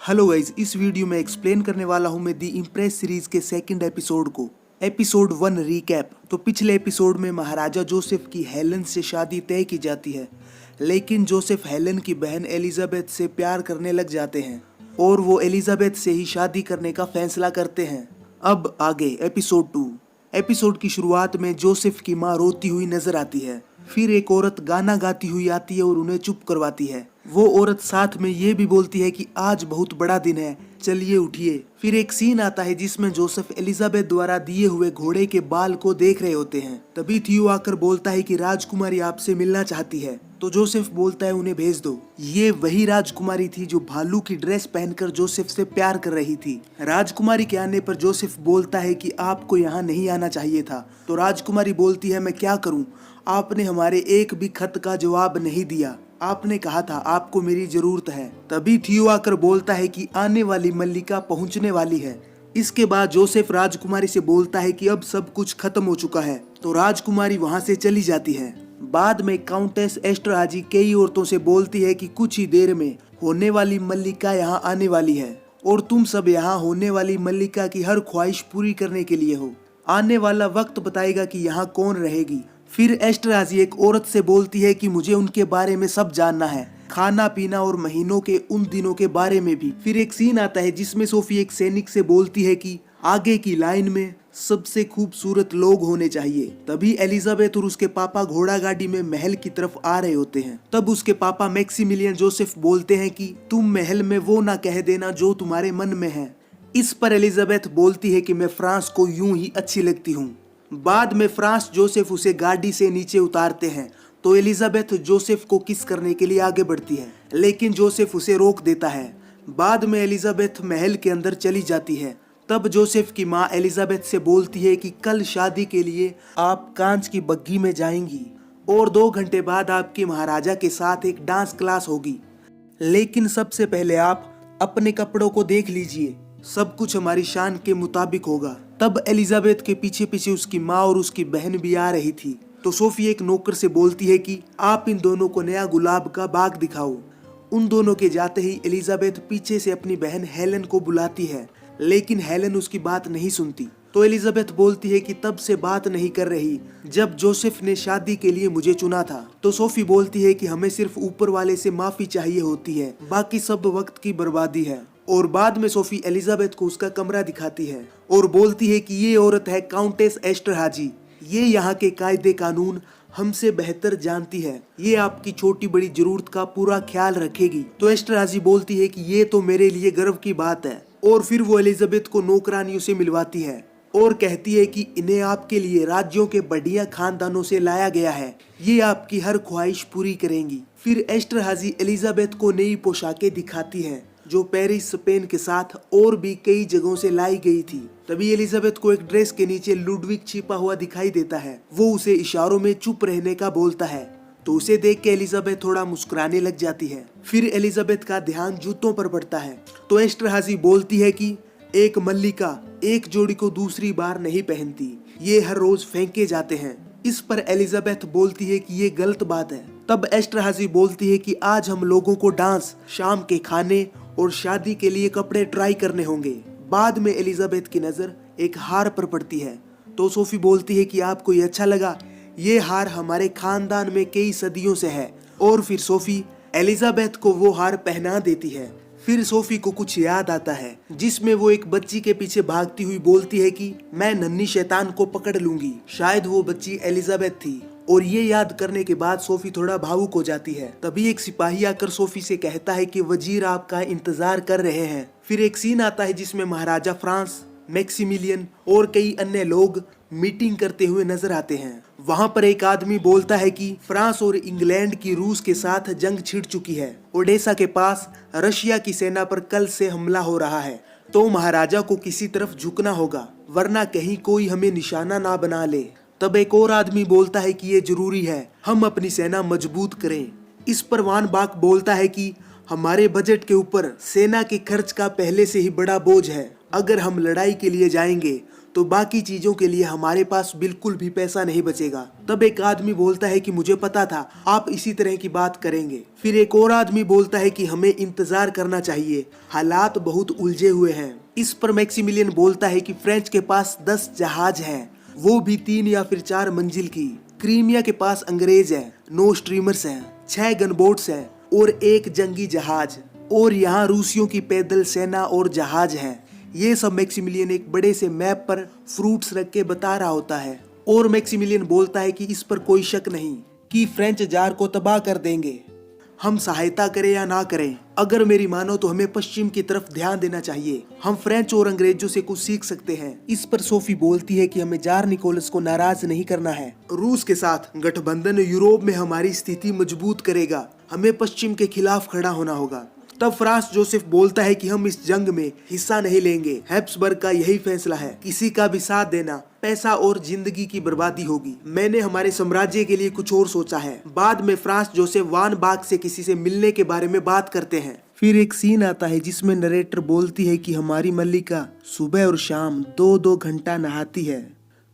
Hello guys, इस video में explain करने वाला हूँ मैं दी इम्प्रेस सीरीज के सेकंड एपिसोड को। Episode 1 recap. तो पिछले एपिसोड में महाराजा जोसेफ की हेलन से शादी तय की जाती है, लेकिन जोसेफ हेलन की बहन एलिजाबेथ से प्यार करने लग जाते हैं और वो एलिजाबेथ से ही शादी करने का फैसला करते हैं। अब आगे एपिसोड 2। एपिसोड की शुरुआत में जोसेफ की माँ रोती हुई नजर आती है। फिर एक औरत गाना गाती हुई आती है और उन्हें चुप करवाती है। वो औरत साथ में ये भी बोलती है कि आज बहुत बड़ा दिन है, चलिए उठिए। फिर एक सीन आता है जिसमें जोसेफ एलिजाबेथ द्वारा दिए हुए घोड़े के बाल को देख रहे होते हैं। तभी थियो आकर बोलता है कि राजकुमारी आपसे मिलना चाहती है। तो जोसेफ बोलता है उन्हें भेज दो। ये वही राजकुमारी थी जो भालू की ड्रेस पहनकर जोसेफ से प्यार कर रही थी। राजकुमारी के आने पर जोसेफ बोलता है कि आपको यहाँ नहीं आना चाहिए था। तो राजकुमारी बोलती है मैं क्या करूँ, आपने हमारे एक भी खत का जवाब नहीं दिया। आपने कहा था आपको मेरी जरूरत है। तभी थियो आकर बोलता है कि आने वाली मल्लिका पहुंचने वाली है। इसके बाद जोसेफ राजकुमारी से बोलता है कि अब सब कुछ खत्म हो चुका है। तो राजकुमारी वहां से चली जाती है। बाद में काउंटेस एस्ट्राजी कई औरतों से बोलती है कि कुछ ही देर में होने वाली मल्लिका यहाँ आने वाली है और तुम सब यहाँ होने वाली मल्लिका की हर ख्वाहिश पूरी करने के लिए हो। आने वाला वक्त बताएगा कि यहाँ कौन रहेगी। फिर एस्ट्राजी एक औरत से बोलती है कि मुझे उनके बारे में सब जानना है, खाना पीना और महीनों के उन दिनों के बारे में भी। फिर एक सीन आता है जिसमें सोफी एक सैनिक से बोलती है कि आगे की लाइन में सबसे खूबसूरत लोग होने चाहिए। तभी एलिजाबेथ और उसके पापा घोड़ा गाड़ी में महल की तरफ आ रहे होते हैं। तब उसके पापा मैक्सिमिलियन जोसेफ बोलते हैं कि तुम महल में वो ना कह देना जो तुम्हारे मन में है। इस पर एलिजाबेथ बोलती है कि मैं फ्रांस को यूं ही अच्छी लगती हूँ। बाद में फ्रांस जोसेफ उसे गाड़ी से नीचे उतारते हैं तो एलिजाबेथ जोसेफ को किस करने के लिए आगे बढ़ती है, लेकिन जोसेफ उसे रोक देता है। बाद में एलिजाबेथ महल के अंदर चली जाती है। तब जोसेफ की माँ एलिजाबेथ से बोलती है कि कल शादी के लिए आप कांच की बग्घी में जाएंगी और 2 घंटे बाद आपके महाराजा के साथ एक डांस क्लास होगी, लेकिन सबसे पहले आप अपने कपड़ों को देख लीजिए, सब कुछ हमारी शान के मुताबिक होगा। तब एलिजाबेथ के पीछे पीछे उसकी माँ और उसकी बहन भी आ रही थी। तो सोफी एक नौकर से बोलती है कि आप इन दोनों को नया गुलाब का बाग दिखाओ। उन दोनों के जाते ही एलिजाबेथ पीछे से अपनी बहन हेलन को बुलाती है, लेकिन हेलन उसकी बात नहीं सुनती। तो एलिजाबेथ बोलती है कि तब से बात नहीं कर रही जब जोसेफ ने शादी के लिए मुझे चुना था। तो सोफी बोलती है कि हमें सिर्फ ऊपर वाले से माफी चाहिए होती है, बाकी सब वक्त की बर्बादी है। और बाद में सोफी एलिजाबेथ को उसका कमरा दिखाती है और बोलती है कि ये औरत है काउंटेस एस्टरहाजी। ये यहाँ के कायदे कानून हमसे बेहतर जानती है। ये आपकी छोटी बड़ी जरूरत का पूरा ख्याल रखेगी। तो एस्टरहाजी बोलती है कि ये तो मेरे लिए गर्व की बात है। और फिर वो एलिजाबेथ को नौकरानियों से मिलवाती है और कहती है कि इन्हें आपके लिए राज्यों के बढ़िया खानदानों से लाया गया है, ये आपकी हर ख्वाहिश पूरी करेंगी। फिर एस्टरहाजी एलिजाबेथ को नई पोशाकें दिखाती है जो पेरिस स्पेन के साथ और भी कई जगहों से लाई गई थी। तभी एलिजाबेथ को एक ड्रेस के नीचे लुडविग छिपा हुआ दिखाई देता है। वो उसे इशारों में चुप रहने का बोलता है, तो उसे देख के एलिजाबेथ थोड़ा मुस्कुराने लग जाती है। फिर एलिजाबेथ का ध्यान जूतों पर पड़ता है तो एस्टरहाजी बोलती है कि एक मल्लिका एक जोड़ी को दूसरी बार नहीं पहनती, ये हर रोज फेंके जाते हैं। इस पर एलिजाबेथ बोलती है कि ये गलत बात है। तब एस्टरहाजी बोलती है कि आज हम लोगों को डांस, शाम के खाने और शादी के लिए कपड़े ट्राई करने होंगे। बाद में एलिजाबेथ की नजर एक हार पर पड़ती है तो सोफी बोलती है कि आपको ये अच्छा लगा, ये हार हमारे खानदान में कई सदियों से है। और फिर सोफी एलिजाबेथ को वो हार पहना देती है। फिर सोफी को कुछ याद आता है जिसमें वो एक बच्ची के पीछे भागती हुई बोलती है कि मैं नन्ही शैतान को पकड़ लूंगी। शायद वो बच्ची एलिजाबेथ थी। और ये याद करने के बाद सोफी थोड़ा भावुक हो जाती है। तभी एक सिपाही आकर सोफी से कहता है कि वजीर आपका इंतजार कर रहे हैं। फिर एक सीन आता है जिसमें महाराजा फ्रांस, मैक्सिमिलियन और कई अन्य लोग मीटिंग करते हुए नजर आते हैं। वहां पर एक आदमी बोलता है कि फ्रांस और इंग्लैंड की रूस के साथ जंग छिड़ चुकी है। ओडेसा के पास रशिया की सेना पर कल से हमला हो रहा है, तो महाराजा को किसी तरफ झुकना होगा, वरना कहीं कोई हमें निशाना ना बना ले। तब एक और आदमी बोलता है कि ये जरूरी है, हम अपनी सेना मजबूत करें। इस पर वान बाक बोलता है कि हमारे बजट के ऊपर सेना के खर्च का पहले से ही बड़ा बोझ है। अगर हम लड़ाई के लिए जाएंगे तो बाकी चीजों के लिए हमारे पास बिल्कुल भी पैसा नहीं बचेगा। तब एक आदमी बोलता है कि मुझे पता था आप इसी तरह की बात करेंगे। फिर एक और आदमी बोलता है कि हमें इंतजार करना चाहिए, हालात बहुत उलझे हुए हैं। इस पर मैक्सिमिलियन बोलता है कि फ्रेंच के पास 10 जहाज हैं, वो भी 3 या फिर 4 मंजिल की। क्रीमिया के पास अंग्रेज हैं, 9 स्ट्रीमर्स हैं, 6 गनबोट्स हैं और 1 जंगी जहाज, और यहाँ रूसियों की पैदल सेना और जहाज हैं। ये सब मैक्सिमिलियन एक बड़े से मैप पर फ्रूट्स रख के बता रहा होता है, और मैक्सिमिलियन बोलता है कि इस पर कोई शक नहीं कि फ्रेंच जार को तबाह कर देंगे। हम सहायता करें या ना करें, अगर मेरी मानो तो हमें पश्चिम की तरफ ध्यान देना चाहिए। हम फ्रेंच और अंग्रेजों से कुछ सीख सकते हैं। इस पर सोफी बोलती है कि हमें जार निकोलस को नाराज नहीं करना है। रूस के साथ गठबंधन यूरोप में हमारी स्थिति मजबूत करेगा, हमें पश्चिम के खिलाफ खड़ा होना होगा। तब फ्रांस जोसेफ बोलता है कि हम इस जंग में हिस्सा नहीं लेंगे। हैब्सबर्ग का यही फैसला है, किसी का भी साथ देना पैसा और जिंदगी की बर्बादी होगी। मैंने हमारे साम्राज्य के लिए कुछ और सोचा है। बाद में फ्रांस जोसेफ वान बाग से किसी से मिलने के बारे में बात करते हैं। फिर एक सीन आता है जिसमें नरेटर बोलती है कि हमारी मल्लिका सुबह और शाम 2-2 घंटा नहाती है।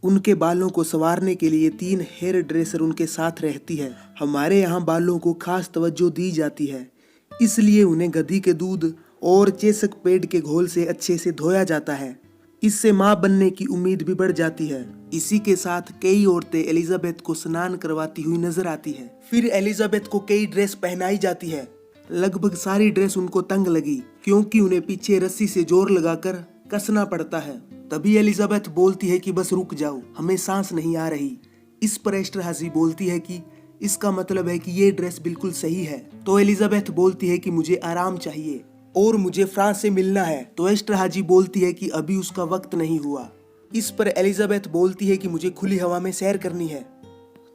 उनके बालों को संवारने के लिए 3 हेयर ड्रेसर उनके साथ रहती है। हमारे यहाँ बालों को खास तवज्जो दी जाती है, इसलिए उन्हें गधी के दूध और चेसक पेड़ के घोल से अच्छे से धोया जाता है। इससे माँ बनने की उम्मीद भी बढ़ जाती है। इसी के साथ कई औरतें एलिजाबेथ को स्नान करवाती हुई नजर आती है। फिर एलिजाबेथ को कई ड्रेस पहनाई जाती है। लगभग सारी ड्रेस उनको तंग लगी, क्योंकि उन्हें पीछे रस्सी से जोर लगाकर कसना पड़ता है। तभी एलिजाबेथ बोलती है कि बस रुक जाओ, हमें सांस नहीं आ रही। इस पर एस्टरहाज़ी बोलती है कि इसका मतलब है कि ये ड्रेस बिल्कुल सही है। तो एलिजाबेथ बोलती है कि मुझे आराम चाहिए और मुझे फ्रांस से मिलना है। तो एस्टरहाज़ी बोलती है कि अभी उसका वक्त नहीं हुआ। इस पर एलिजाबेथ बोलती है कि मुझे खुली हवा में सैर करनी है।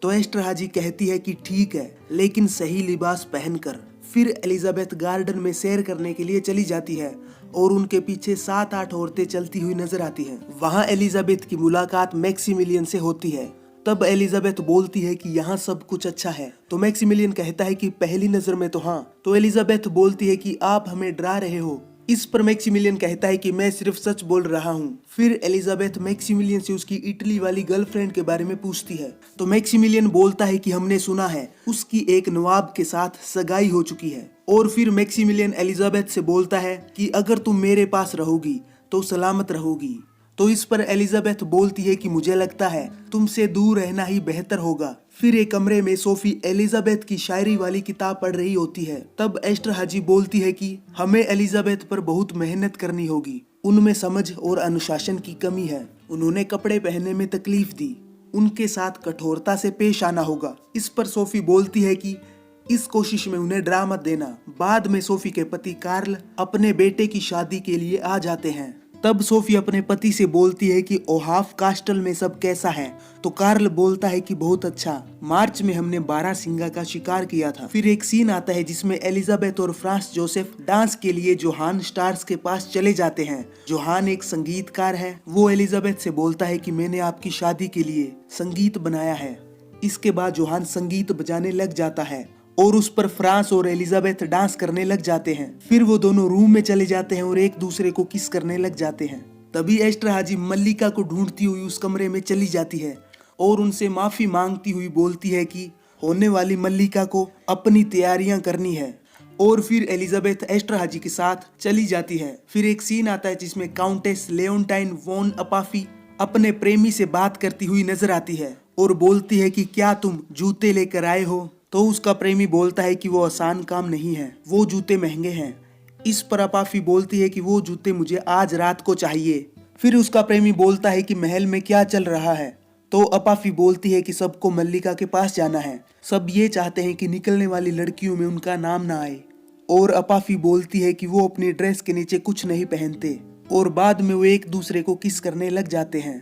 तो एस्टरहाज़ी कहती है कि ठीक है, लेकिन सही लिबास पहनकर। फिर एलिजाबेथ गार्डन में सैर करने के लिए चली जाती है और उनके पीछे 7-8 औरतें चलती हुई नजर आती हैं। वहाँ एलिजाबेथ की मुलाकात मैक्सिमिलियन से होती है। तब एलिजाबेथ बोलती है कि यहाँ सब कुछ अच्छा है। तो मैक्सिमिलियन कहता है कि पहली नजर में तो हाँ। तो एलिजाबेथ बोलती है कि आप हमें डरा रहे हो। इस पर मैक्सिमिलियन कहता है कि मैं सिर्फ सच बोल रहा हूँ। फिर एलिजाबेथ मैक्सिमिलियन से उसकी इटली वाली गर्लफ्रेंड के बारे में पूछती है। तो मैक्सिमिलियन बोलता है कि हमने सुना है उसकी एक नवाब के साथ सगाई हो चुकी है। और फिर मैक्सिमिलियन एलिजाबेथ से बोलता है कि अगर तुम मेरे पास रहोगी तो सलामत रहोगी। तो इस पर एलिजाबेथ बोलती है कि मुझे लगता है तुमसे दूर रहना ही बेहतर होगा। फिर एक कमरे में सोफी एलिजाबेथ की शायरी वाली किताब पढ़ रही होती है। तब एस्टरहाज़ी बोलती है कि हमें एलिजाबेथ पर बहुत मेहनत करनी होगी, उनमें समझ और अनुशासन की कमी है, उन्होंने कपड़े पहनने में तकलीफ दी, उनके साथ कठोरता से पेश आना होगा। इस पर सोफी बोलती है कि इस कोशिश में उन्हें डरा मत देना। बाद में सोफी के पति कार्ल अपने बेटे की शादी के लिए आ जाते हैं। तब सोफी अपने पति से बोलती है कि ओहाफ कास्टल में सब कैसा है। तो कार्ल बोलता है कि बहुत अच्छा, मार्च में हमने 12 सिंगा का शिकार किया था। फिर एक सीन आता है जिसमें एलिजाबेथ और फ्रांस जोसेफ डांस के लिए जोहान स्टार्स के पास चले जाते हैं। जोहान एक संगीतकार है। वो एलिजाबेथ से बोलता है कि मैंने आपकी शादी के लिए संगीत बनाया है। इसके बाद जोहान संगीत बजाने लग जाता है और उस पर फ्रांस और एलिजाबेथ डांस करने लग जाते हैं। फिर वो दोनों रूम में चले जाते हैं और एक दूसरे को किस करने लग जाते हैं। तभी एस्टरहाज़ी मल्लिका को ढूंढती हुई उस कमरे में चली जाती है और उनसे माफी मांगती हुई बोलती है कि होने वाली मल्लिका को अपनी तैयारियां करनी है। और फिर एलिजाबेथ एस्टरहाज़ी के साथ चली जाती है। फिर एक सीन आता है जिसमें काउंटेस लेओन्टाइन वॉन अपाफी अपने प्रेमी से बात करती हुई नजर आती है और बोलती है कि क्या तुम जूते लेकर आए हो। तो उसका प्रेमी बोलता है कि वो आसान काम नहीं है, वो जूते महंगे हैं। इस पर अपाफी बोलती है कि वो जूते मुझे आज रात को चाहिए। फिर उसका प्रेमी बोलता है कि महल में क्या चल रहा है। तो अपाफी बोलती है कि सबको मल्लिका के पास जाना है, सब ये चाहते हैं कि निकलने वाली लड़कियों में उनका नाम ना आए। और अपाफी बोलती है कि वो अपनी ड्रेस के नीचे कुछ नहीं पहनते और बाद में वो एक दूसरे को किस करने लग जाते हैं।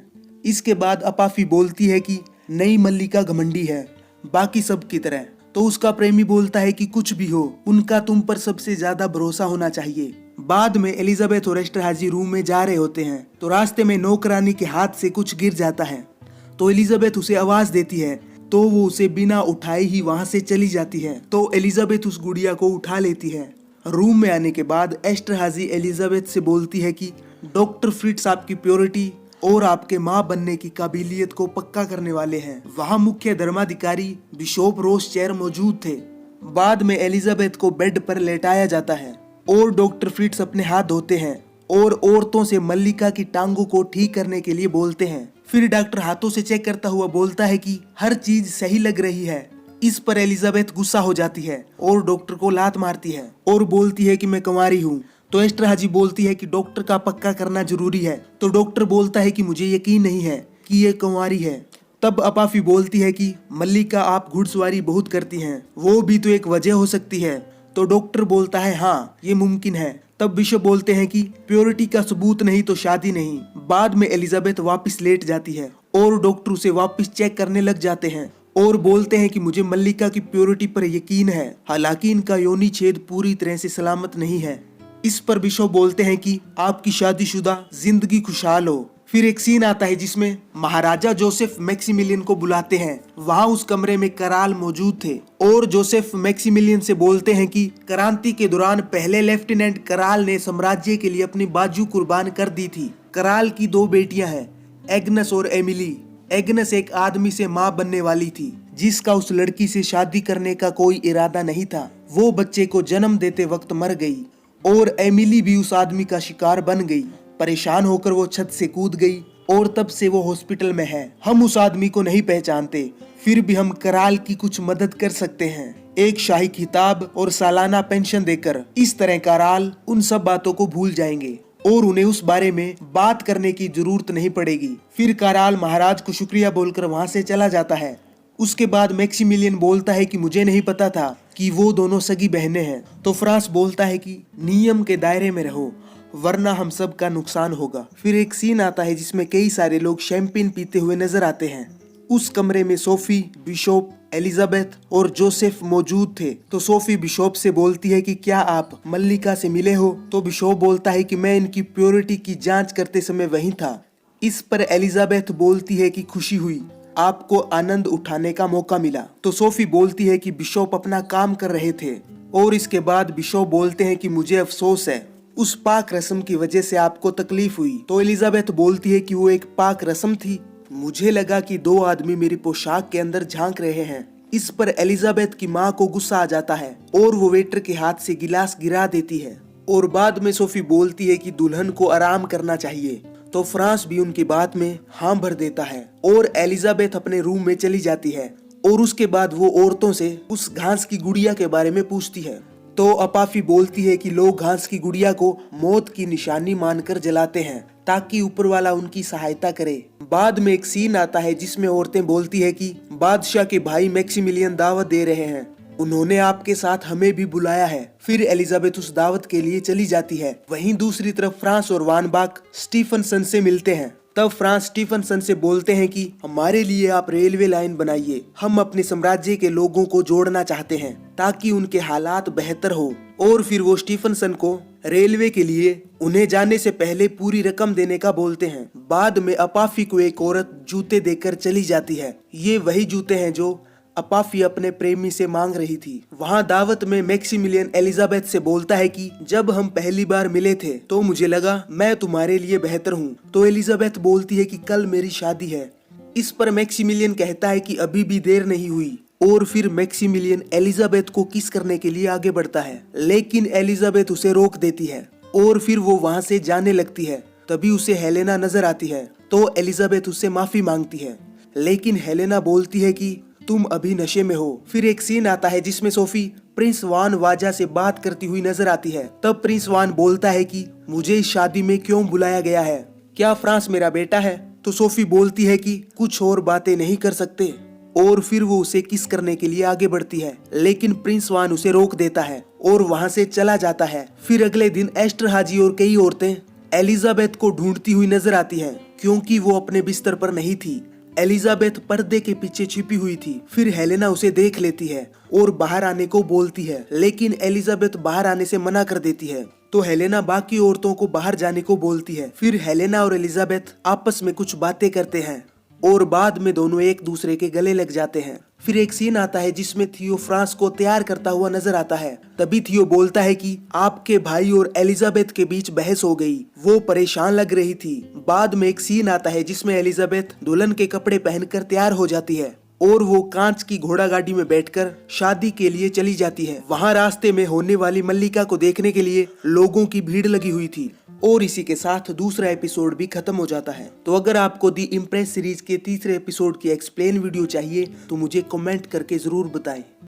इसके बाद अपाफी बोलती है कि नई मल्लिका घमंडी है, बाकी सब की तरह। तो उसका प्रेमी बोलता है कि कुछ भी हो, उनका तुम पर सबसे ज्यादा भरोसा होना चाहिए। बाद में एलिजाबेथ और एस्टरहाज़ी रूम में जा रहे होते हैं तो रास्ते में नौकरानी के हाथ से कुछ गिर जाता है। तो एलिजाबेथ उसे आवाज देती है तो वो उसे बिना उठाए ही वहां से चली जाती है। तो एलिजाबेथ उस गुड़िया को उठा लेती है। रूम में आने के बाद एस्टरहाज़ी एलिजाबेथ से बोलती है कि डॉक्टर फ्रिट्स आपकी प्योरिटी और आपके माँ बनने की काबिलियत को पक्का करने वाले हैं। वहाँ मुख्य धर्माधिकारी बिशप रोसचेयर मौजूद थे। बाद में एलिजाबेथ को बेड पर लेटाया जाता है और डॉक्टर फ्रिट्स अपने हाथ धोते हैं और औरतों से मल्लिका की टांगों को ठीक करने के लिए बोलते हैं। फिर डॉक्टर हाथों से चेक करता हुआ बोलता है कि हर चीज सही लग रही है। इस पर एलिजाबेथ गुस्सा हो जाती है और डॉक्टर को लात मारती है और बोलती है कि मैं कुंवारी हूँ। तो एस्टर हाजी बोलती है कि डॉक्टर का पक्का करना जरूरी है। तो डॉक्टर बोलता है कि मुझे यकीन नहीं है कि ये कुंवारी है। तब अपाफी बोलती है कि मल्लिका आप घुड़सवारी बहुत करती हैं, वो भी तो एक वजह हो सकती है। तो डॉक्टर बोलता है हाँ ये मुमकिन है। तब बिशप बोलते हैं कि प्योरिटी का सबूत नहीं तो शादी नहीं। बाद में एलिजाबेथ वापस लेट जाती है और डॉक्टर उसे वापस चेक करने लग जाते हैं और बोलते हैं कि मुझे मल्लिका की प्योरिटी पर यकीन है, हालांकि इनका योनि छेद पूरी तरह से सलामत नहीं है। इस पर बिशप बोलते हैं कि आपकी शादीशुदा जिंदगी खुशहाल हो। फिर एक सीन आता है जिसमें महाराजा जोसेफ मैक्सिमिलियन को बुलाते हैं। वहाँ उस कमरे में कराल मौजूद थे और जोसेफ मैक्सिमिलियन से बोलते हैं कि क्रांति के दौरान पहले लेफ्टिनेंट कराल ने साम्राज्य के लिए अपनी बाजू कुर्बान कर दी थी। कराल की 2 बेटियां हैं, एग्नस और एमिली। एग्नस एक आदमी से माँ बनने वाली थी जिसका उस लड़की से शादी करने का कोई इरादा नहीं था। वो बच्चे को जन्म देते वक्त मर गई और एमिली भी उस आदमी का शिकार बन गई। परेशान होकर वो छत से कूद गई और तब से वो हॉस्पिटल में है। हम उस आदमी को नहीं पहचानते, फिर भी हम कराल की कुछ मदद कर सकते हैं, एक शाही खिताब और सालाना पेंशन देकर। इस तरह कराल उन सब बातों को भूल जाएंगे और उन्हें उस बारे में बात करने की जरूरत नहीं पड़ेगी। फिर कराल महाराज को शुक्रिया बोलकर वहां से चला जाता है। उसके बाद मैक्सिमिलियन बोलता है कि मुझे नहीं पता था कि वो दोनों सगी बहनें हैं। तो फ्रांस बोलता है कि नियम के दायरे में रहो वरना हम सब का नुकसान होगा। फिर एक सीन आता है जिसमें कई सारे लोग शैंपेन पीते हुए नजर आते हैं। उस कमरे में सोफी, बिशप, एलिजाबेथ और जोसेफ मौजूद थे। तो सोफी बिशप से बोलती है कि क्या आप मल्लिका से मिले हो? तो बिशप बोलता है कि मैं इनकी प्योरिटी की जांच करते समय वहीं था। इस पर एलिजाबेथ बोलती है कि खुशी हुई, आपको आनंद उठाने का मौका मिला। तो सोफी बोलती है कि बिशप अपना काम कर रहे थे और इसके बाद बिशप बोलते हैं कि मुझे अफसोस है उस पाक रस्म की वजह से आपको तकलीफ हुई। तो एलिजाबेथ बोलती है कि वो एक पाक रस्म थी, मुझे लगा कि 2 आदमी मेरी पोशाक के अंदर झांक रहे हैं। इस पर एलिजाबेथ की माँ को गुस्सा आ जाता है और वो वेटर के हाथ से गिलास गिरा देती है। और बाद में सोफी बोलती है कि दुल्हन को आराम करना चाहिए। तो फ्रांस भी उनकी बात में हाँ भर देता है और एलिजाबेथ अपने रूम में चली जाती है और उसके बाद वो औरतों से उस घास की गुड़िया के बारे में पूछती है। तो अपाफी बोलती है कि लोग घास की गुड़िया को मौत की निशानी मानकर जलाते हैं ताकि ऊपर वाला उनकी सहायता करे। बाद में एक सीन आता है जिसमें औरतें बोलती है कि बादशाह के भाई मैक्सिमिलियन दावत दे रहे हैं, उन्होंने आपके साथ हमें भी बुलाया है। फिर एलिजाबेथ उस दावत के लिए चली जाती है। वहीं दूसरी तरफ फ्रांस और वान बाक स्टीफनसन से मिलते हैं। तब फ्रांस स्टीफनसन से बोलते हैं कि हमारे लिए आप रेलवे लाइन बनाइए, हम अपने साम्राज्य के लोगों को जोड़ना चाहते हैं ताकि उनके हालात बेहतर हो। और फिर वो स्टीफनसन को रेलवे के लिए उन्हें जाने से पहले पूरी रकम देने का बोलते हैं। बाद में अपाफी को एक औरत जूते देकर चली जाती है। ये वही जूते हैं जो अपाफी अपने प्रेमी से मांग रही थी। वहाँ दावत में मैक्सिमिलियन एलिजाबेथ से बोलता है कि जब हम पहली बार मिले थे तो मुझे लगा मैं तुम्हारे लिए बेहतर हूँ। तो एलिजाबेथ बोलती है कि कल मेरी शादी है। इस पर मैक्सिमिलियन कहता है कि अभी भी देर नहीं हुई और फिर मैक्सिमिलियन एलिजाबेथ को किस करने के लिए आगे बढ़ता है, लेकिन एलिजाबेथ उसे रोक देती है और फिर वो वहाँ से जाने लगती है। तभी उसे हेलेना नजर आती है तो एलिजाबेथ उससे माफी मांगती है, लेकिन हेलेना बोलती है कि तुम अभी नशे में हो। फिर एक सीन आता है जिसमें सोफी प्रिंस वान वाजा से बात करती हुई नजर आती है। तब प्रिंस वान बोलता है कि मुझे इस शादी में क्यों बुलाया गया है, क्या फ्रांस मेरा बेटा है? तो सोफी बोलती है कि कुछ और बातें नहीं कर सकते और फिर वो उसे किस करने के लिए आगे बढ़ती है, लेकिन प्रिंस वान उसे रोक देता है और वहाँ से चला जाता है। फिर अगले दिन एस्टर हाजी और कई औरतें एलिजाबेथ को ढूंढती हुई नजर आती हैं क्योंकि वो अपने बिस्तर पर नहीं थी। एलिजाबेथ पर्दे के पीछे छिपी हुई थी। फिर हेलेना उसे देख लेती है और बाहर आने को बोलती है, लेकिन एलिजाबेथ बाहर आने से मना कर देती है। तो हेलेना बाकी औरतों को बाहर जाने को बोलती है। फिर हेलेना और एलिजाबेथ आपस में कुछ बातें करते हैं और बाद में दोनों एक दूसरे के गले लग जाते हैं। फिर एक सीन आता है जिसमें थियो फ्रांस को तैयार करता हुआ नजर आता है। तभी थियो बोलता है कि आपके भाई और एलिजाबेथ के बीच बहस हो गई, वो परेशान लग रही थी। बाद में एक सीन आता है जिसमें एलिजाबेथ दुल्हन के कपड़े पहनकर तैयार हो जाती है और वो कांच की घोड़ा गाड़ी में बैठकर शादी के लिए चली जाती है। वहां रास्ते में होने वाली मल्लिका को देखने के लिए लोगों की भीड़ लगी हुई थी। और इसी के साथ दूसरा एपिसोड भी खत्म हो जाता है। तो अगर आपको दी इम्प्रेस सीरीज के तीसरे एपिसोड की एक्सप्लेन वीडियो चाहिए तो मुझे कमेंट करके जरूर बताएं।